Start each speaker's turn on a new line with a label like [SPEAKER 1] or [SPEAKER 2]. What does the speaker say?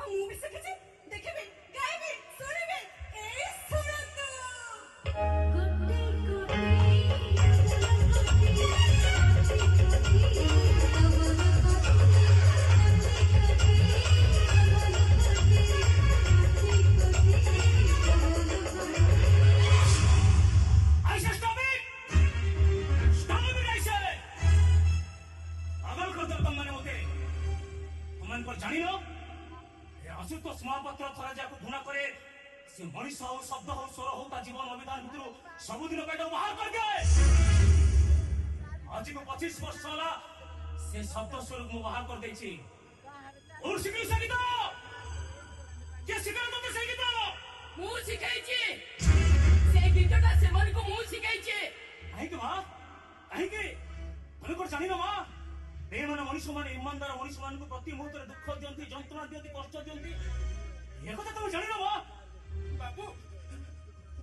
[SPEAKER 1] ମୁଁ ବି ଶିଖିଛି ଦେଖିବେ ଗାଇବେ ଶୁଣିବେ ଏଇ ଶୁଣନ୍ତୁ
[SPEAKER 2] आशुतोष महापात्र थरा जाको घृणा करे से मनीष हो शब्द हो स्वर हो ता जीवन अभिधान भितर सबुदिन पेट बाहर कर दिए आज को 25 वर्ष होला से शब्द स्वर मु बाहर कर देछि और सिखै सकितो के सिखै तो से गीत
[SPEAKER 1] मु सिखाई छी से गीतटा से मन को मु सिखाई छी
[SPEAKER 2] आई के मां आई के तने को जानि न मां ए मन मनीष मान ईमानदार मनीष मान को प्रति मुहूर्त दुख दियंती